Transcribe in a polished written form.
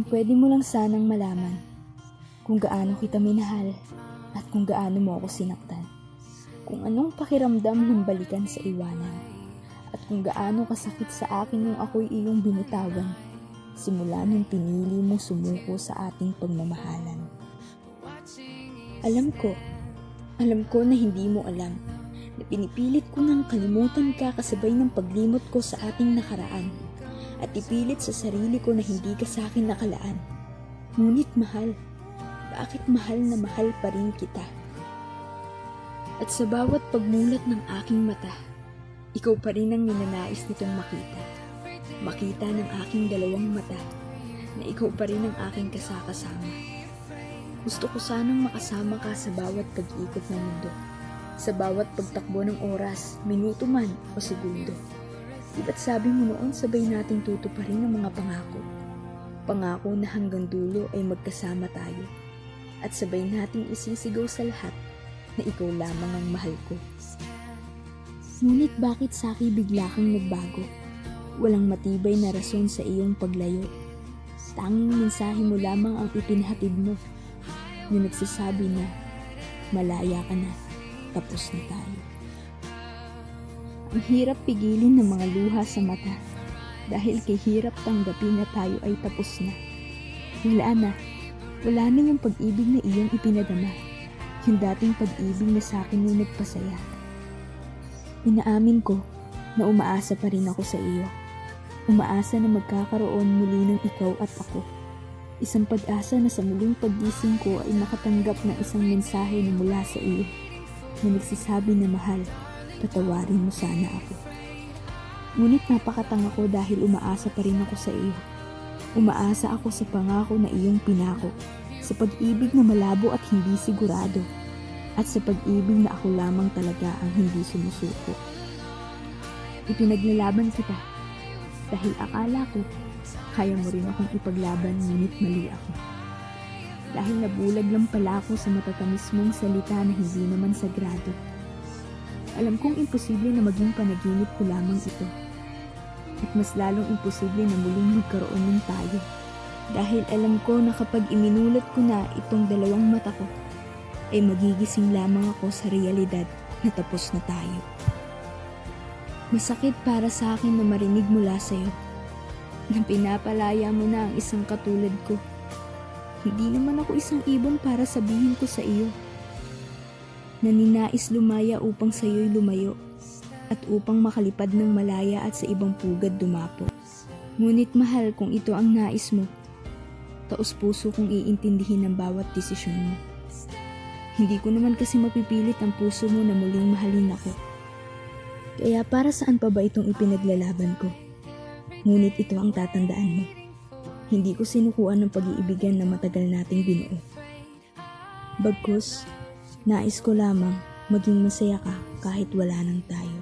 Kung pwede mo lang sanang malaman kung gaano kita minahal at kung gaano mo ako sinaktan. Kung anong pakiramdam nung balikan sa iwanan at kung gaano kasakit sa akin nung ako'y iyong binitawan simula nung pinili mong sumuko sa ating pagmamahalan. Alam ko na hindi mo alam na pinipilit ko nang kalimutan ka kasabay ng paglimot ko sa ating nakaraan at ipilit sa sarili ko na hindi ka sa akin nakalaan. Ngunit mahal, bakit mahal na mahal pa rin kita? At sa bawat pagmulat ng aking mata, ikaw pa rin ang ninanais nitong makita. Makita ng aking dalawang mata na ikaw pa rin ang aking kasakasama. Gusto ko sanang makasama ka sa bawat pag-ikot ng mundo, sa bawat pagtakbo ng oras, minuto man o segundo. Diba't sabi mo noon sabay nating tutuparin ang mga pangako. Pangako na hanggang dulo ay magkasama tayo. At sabay nating isisigaw sa lahat na ikaw lamang ang mahal ko. Ngunit bakit sa akin bigla kang nagbago? Walang matibay na rason sa iyong paglayo. Tanging mensahe mo lamang ang ipinhatid mo na nagsasabi na malaya ka na, tapos na tayo. Ang hirap pigilin ng mga luha sa mata dahil kay hirap tanggapin na tayo ay tapos na. Wala na yung pag-ibig na iyong ipinadama, yung dating pag-ibig na sa akin yung nagpasaya. Inaamin ko na umaasa pa rin ako sa iyo. Umaasa na magkakaroon muli ng ikaw at ako. Isang pag-asa na sa muling paggising ko ay makatanggap ng isang mensahe na mula sa iyo na nagsasabi na mahal, patawarin mo sana ako. Ngunit napakatanga ko dahil umaasa pa rin ako sa iyo. Umaasa ako sa pangako na iyong pinako, sa pag-ibig na malabo at hindi sigurado, at sa pag-ibig na ako lamang talaga ang hindi sumusuko. Ipinaglalaban kita dahil akala ko kaya mo rin akong ipaglaban ngunit mali ako. Dahil nabulag lang pala ako sa matatamis mong salita na hindi naman sagrado. Alam kong imposible na maging panaginip ko lamang ito. At mas lalong imposible na muling magkaroon ng tayo. Dahil alam ko na kapag iminulat ko na itong dalawang mata ko, ay magigising lamang ako sa realidad na tapos na tayo. Masakit para sa akin na marinig mula sa'yo na pinapalaya mo na ang isang katulad ko. Hindi naman ako isang ibon para sabihin ko sa iyo na ninais lumaya upang sa'yo'y lumayo at upang makalipad ng malaya at sa ibang pugad dumapo. Ngunit mahal, kung ito ang nais mo, taos puso kong iintindihin ang bawat desisyon mo. Hindi ko naman kasi mapipilit ang puso mo na muling mahalin ako. Kaya para saan pa ba itong ipinaglalaban ko? Ngunit ito ang tatandaan mo. Hindi ko sinukuan ng pag-iibigan na matagal nating binuo. Bagkus, nais ko lamang maging masaya ka kahit wala nang tayo.